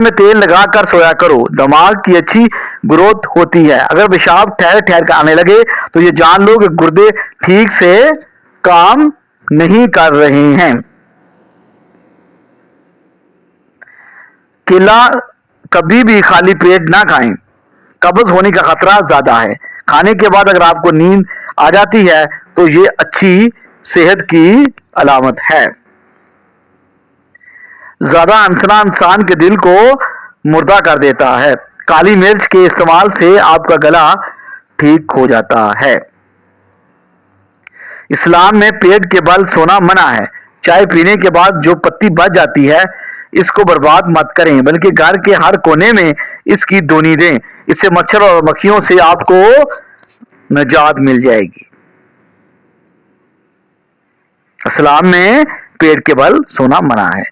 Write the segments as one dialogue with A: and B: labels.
A: میں تیل لگا کر سویا کرو، دماغ کی اچھی گروتھ ہوتی ہے۔ اگر پیشاب ٹھہر ٹھہر کر آنے لگے تو یہ جان لو کہ گردے ٹھیک سے کام نہیں کر رہے ہیں۔ کیلا کبھی بھی خالی پیٹ نہ کھائیں، قبض ہونے کا خطرہ زیادہ ہے۔ کھانے کے بعد اگر آپ کو نیند آ جاتی ہے تو یہ اچھی صحت کی علامت ہے۔ زیادہ ہنسنا انسان کے دل کو مردہ کر دیتا ہے۔ کالی مرچ کے استعمال سے آپ کا گلا ٹھیک ہو جاتا ہے۔ اسلام میں پیٹ کے بل سونا منع ہے۔ چائے پینے کے بعد جو پتی بچ جاتی ہے اس کو برباد مت کریں، بلکہ گھر کے ہر کونے میں اس کی دونی دیں۔ اس سے مچھر اور مکھیوں سے آپ کو نجات مل جائے گی۔ اسلام میں پیٹ کے بل سونا منع ہے۔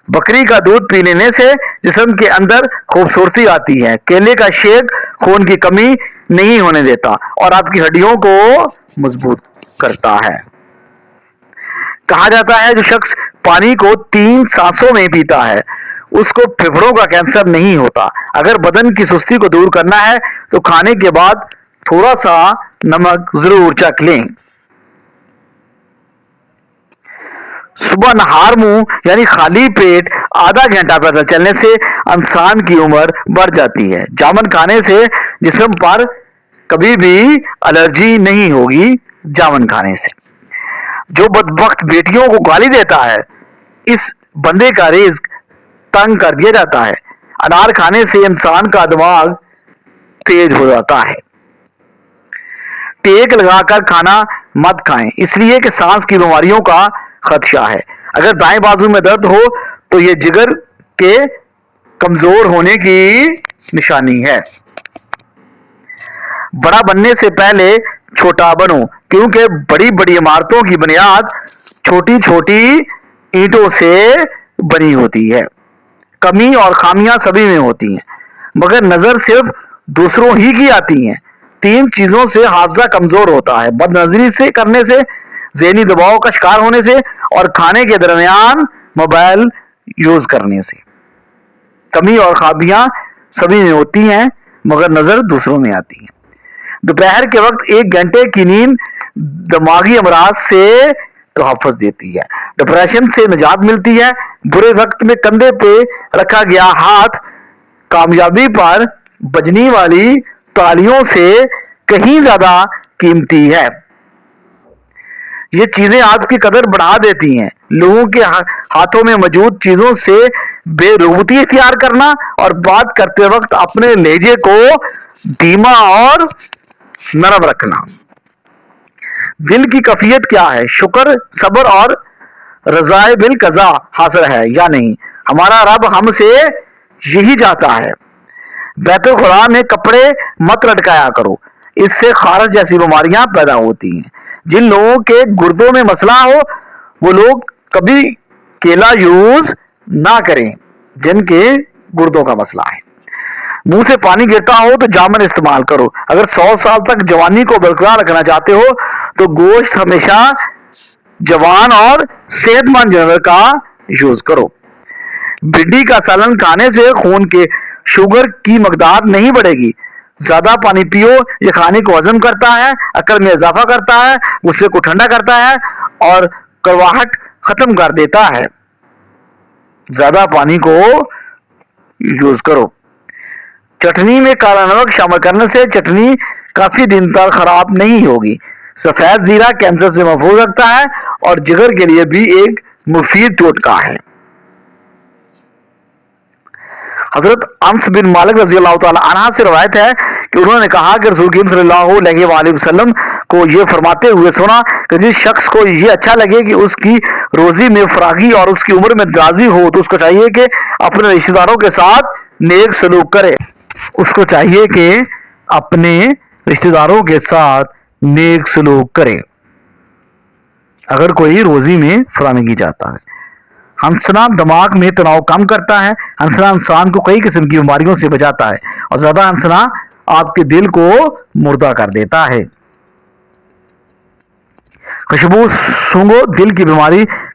A: بکری کا دودھ پی لینے سے جسم کے اندر خوبصورتی آتی ہے۔ کیلے کا شیک خون کی کمی نہیں ہونے دیتا اور آپ کی ہڈیوں کو مضبوط کرتا ہے۔ کہا جاتا ہے جو شخص پانی کو 3 سانسوں میں پیتا ہے اس کو پھیپھڑوں کا کینسر نہیں ہوتا۔ اگر بدن کی سستی کو دور کرنا ہے تو کھانے کے بعد تھوڑا سا نمک ضرور چکھ لیں۔ صبح نہار منہ یعنی خالی پیٹ آدھا گھنٹہ پیدل چلنے سے انسان کی عمر بڑھ جاتی ہے۔ جامن کھانے سے جسم پر کبھی بھی الرجی نہیں ہوگی۔ جامن کھانے سے جو بدبخت بیٹیوں کو گالی دیتا ہے اس بندے کا رزق تنگ کر دیا جاتا ہے۔ انار کھانے سے انسان کا دماغ تیز ہو جاتا ہے۔ ٹیک لگا کر کھانا مت کھائیں اس لیے کہ سانس کی بیماریوں کا خدشہ ہے۔ اگر دائیں بازو میں درد ہو تو یہ جگر کے کمزور ہونے کی نشانی ہے۔ بڑا بننے سے پہلے چھوٹا بنو، کیونکہ بڑی بڑی عمارتوں کی بنیاد چھوٹی چھوٹی اینٹوں سے بنی ہوتی ہے۔ کمی اور خامیاں سبھی میں ہوتی ہیں مگر نظر صرف دوسروں ہی کی آتی ہیں۔ 3 چیزوں سے حافظہ کمزور ہوتا ہے: بد نظری سے کرنے سے، ذہنی دباؤ کا شکار ہونے سے اور کھانے کے درمیان موبائل یوز کرنے سے۔ کمی اور خامیاں سبھی میں ہوتی ہیں مگر نظر دوسروں میں آتی ہیں۔ دوپہر کے وقت 1 گھنٹے کی نیند دماغی امراض سے تحفظ دیتی ہے، ڈپریشن سے نجات ملتی ہے۔ برے وقت میں کندھے پہ رکھا گیا ہاتھ کامیابی پر بجنے والی تالیوں سے کہیں زیادہ قیمتی ہے۔ یہ چیزیں آپ کی قدر بڑھا دیتی ہیں۔ لوگوں کے ہاتھوں میں موجود چیزوں سے بے رغبتی اختیار کرنا اور بات کرتے وقت اپنے لہجے کو دھیما اور نرم رکھنا۔ دل کی کیفیت کیا ہے؟ شکر، صبر اور رضائے بالقضاء حاصل ہے یا نہیں؟ ہمارا رب ہم سے یہی چاہتا ہے۔ بیت الخلاء میں کپڑے مت لٹکایا کرو، اس سے خارش جیسی بیماریاں پیدا ہوتی ہیں۔ جن لوگوں کے گردوں میں مسئلہ ہو وہ لوگ کبھی کیلا یوز نہ کریں جن کے گردوں کا مسئلہ ہے۔ منہ سے پانی گرتا ہو تو جامن استعمال کرو۔ اگر 100 سال تک جوانی کو برقرار رکھنا چاہتے ہو تو گوشت ہمیشہ جوان اور صحت مند جانور کا یوز کرو۔ بھنڈی کا سالن کھانے سے خون کے شوگر کی مقدار نہیں بڑھے گی۔ زیادہ پانی پیو، یہ کھانے کو ہضم کرتا ہے، عقل میں اضافہ کرتا ہے، غصے کو ٹھنڈا کرتا ہے اور کڑواہٹ ختم کر دیتا ہے۔ زیادہ پانی کو یوز کرو۔ چٹنی میں کالا نمک شامل کرنے سے چٹنی کافی دن تک خراب نہیں ہوگی۔ سفید زیرہ کینسر سے محفوظ رکھتا ہے اور جگر کے لیے بھی ایک مفید ٹوٹکا ہے۔ حضرت انس بن مالک رضی اللہ تعالی عنہ سے روایت ہے کہ انہوں نے کہا کہ رسول کریم صلی اللہ علیہ وآلہ وسلم کو یہ فرماتے ہوئے سنا کہ جس شخص کو یہ اچھا لگے کہ اس کی روزی میں فراغی اور اس کی عمر میں درازی ہو تو اس کو چاہیے کہ اپنے رشتہ داروں کے ساتھ نیک سلوک کرے۔ اس کو چاہیے کہ اپنے رشتہ داروں کے ساتھ نیک سلوک کرے اگر کوئی روزی میں فراغی چاہتا ہے۔ ہنسنا دماغ میں تناؤ کم کرتا ہے۔ ہنسنا انسان کو کئی قسم کی بیماریوں سے بچاتا ہے اور زیادہ ہنسنا آپ کے دل کو مردہ کر دیتا ہے۔ خوشبو سونگھو دل کی بیماری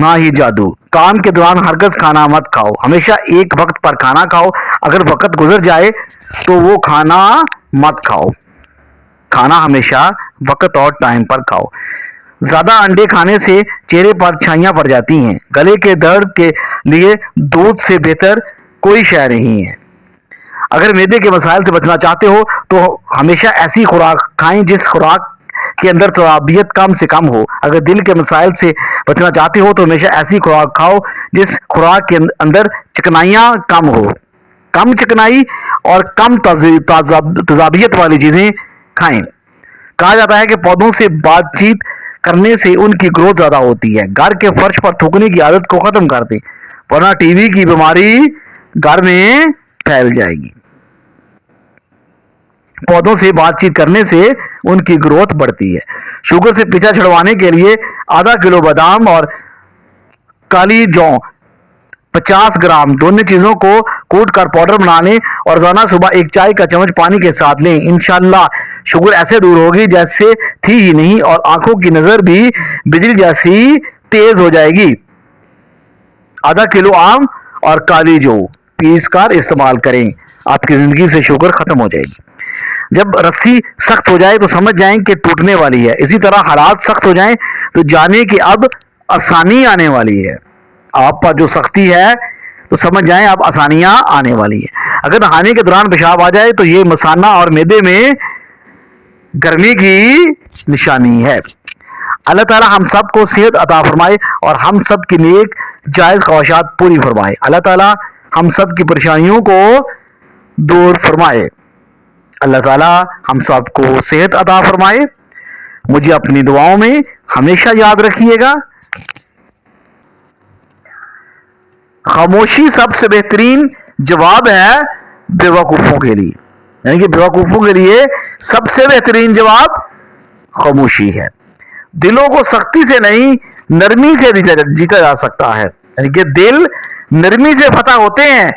A: نہ ہی جادو۔ کام کے دوران ہرگز کھانا مت کھاؤ، ہمیشہ ایک وقت پر کھانا کھاؤ۔ اگر وقت گزر جائے تو وہ کھانا مت کھاؤ۔ کھانا ہمیشہ وقت اور ٹائم پر کھاؤ۔ زیادہ انڈے کھانے سے چہرے پر چھائیاں پڑ جاتی ہیں۔ گلے کے درد کے لیے دودھ سے بہتر کوئی شے نہیں ہے۔ اگر معدے کے مسائل سے بچنا چاہتے ہو تو ہمیشہ ایسی خوراک کھائیں جس خوراک کے اندر ترابیت کم سے کم ہو۔ اگر دل کے مسائل سے بچنا چاہتے ہو تو ہمیشہ ایسی خوراک کھاؤ جس خوراک کے اندر چکنائیاں کم ہو۔ کم چکنائی اور کم تضابیت والی چیزیں کھائیں۔ کہا جاتا ہے کہ پودوں سے بات چیت کرنے سے ان کی گروتھ زیادہ ہوتی ہے۔ گھر کے فرش پر تھوکنے کی عادت کو ختم کر دیں، ورنہ ٹی وی کی بیماری گھر میں پھیل جائے گی۔ پودوں سے بات چیت کرنے سے ان کی گروتھ بڑھتی ہے۔ شوگر سے پیچھا چھڑوانے کے لیے آدھا کلو بادام اور کالی جو 50 گرام دونوں چیزوں کو کوٹ کر پاؤڈر بنا لیں اور روزانہ صبح ایک چائے کا چمچ پانی کے ساتھ لیں۔ انشاءاللہ شوگر ایسے دور ہوگی جیسے تھی ہی نہیں، اور آنکھوں کی نظر بھی بجلی جیسی تیز ہو جائے گی۔ آدھا کلو آم اور کالی جو پیس کر استعمال کریں، آپ کی زندگی سے شوگر ختم ہو جائے گی۔ جب رسی سخت ہو جائے تو سمجھ جائیں کہ ٹوٹنے والی ہے، اسی طرح حالات سخت ہو جائیں تو جانیں کہ اب آسانی آنے والی ہے۔ آپ پر جو سختی ہے تو سمجھ جائیں اب آسانیاں آنے والی ہے۔ اگر نہانے کے دوران پیشاب آ جائے تو یہ مثانہ اور معدے میں گرمی کی نشانی ہے۔ اللہ تعالی ہم سب کو صحت عطا فرمائے اور ہم سب کی نیک جائز خواہشات پوری فرمائے۔ اللہ تعالی ہم سب کی پریشانیوں کو دور فرمائے۔ اللہ تعالی ہم سب کو صحت عطا فرمائے۔ مجھے اپنی دعاؤں میں ہمیشہ یاد رکھیے گا۔ خاموشی سب سے بہترین جواب ہے بے وقوفوں کے لیے، یعنی کہ بے وقوفوں کے لیے سب سے بہترین جواب خاموشی ہے۔ دلوں کو سختی سے نہیں نرمی سے جیتا جا سکتا ہے، یعنی کہ دل نرمی سے فتح ہوتے ہیں،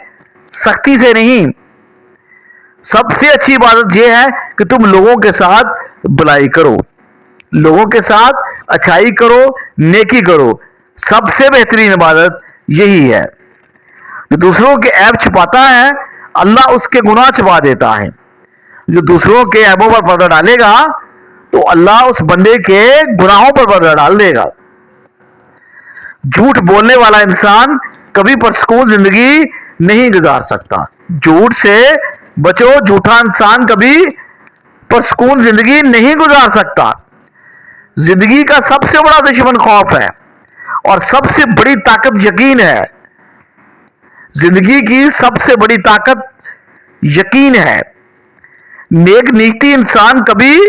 A: سختی سے نہیں۔ سب سے اچھی عبادت یہ ہے کہ تم لوگوں کے ساتھ بھلائی کرو، لوگوں کے ساتھ اچھائی کرو، نیکی کرو۔ سب سے بہترین عبادت یہی ہے۔ جو دوسروں کے عیب چھپاتا ہے اللہ اس کے گناہ چھپا دیتا ہے۔ جو دوسروں کے عیبوں پر پردہ ڈالے گا تو اللہ اس بندے کے گناہوں پر پردہ ڈال دے گا۔ جھوٹ بولنے والا انسان کبھی پرسکون زندگی نہیں گزار سکتا۔ جھوٹ سے بچو، جھوٹا انسان کبھی پرسکون زندگی نہیں گزار سکتا۔ زندگی کا سب سے بڑا دشمن خوف ہے اور سب سے بڑی طاقت یقین ہے۔ زندگی کی سب سے بڑی طاقت یقین ہے۔ نیک نیتی انسان کبھی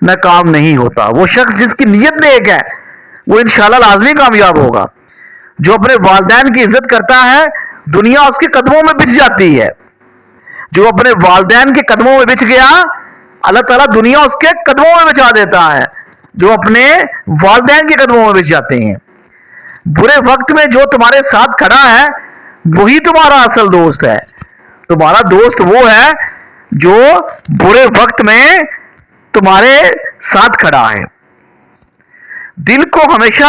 A: ناکام نہیں ہوتا۔ وہ شخص جس کی نیت نیک ہے وہ انشاءاللہ لازمی کامیاب ہوگا۔ جو اپنے والدین کی عزت کرتا ہے دنیا اس کے قدموں میں بچھ جاتی ہے۔ جو اپنے والدین کے قدموں میں بچھ گیا اللہ تعالیٰ دنیا اس کے قدموں میں بچا دیتا ہے۔ جو اپنے والدین کے قدموں میں بچ جاتے ہیں۔ برے وقت میں جو تمہارے ساتھ کھڑا ہے وہی تمہارا اصل دوست ہے۔ تمہارا دوست وہ ہے جو برے وقت میں تمہارے ساتھ کھڑا ہے۔ دل کو ہمیشہ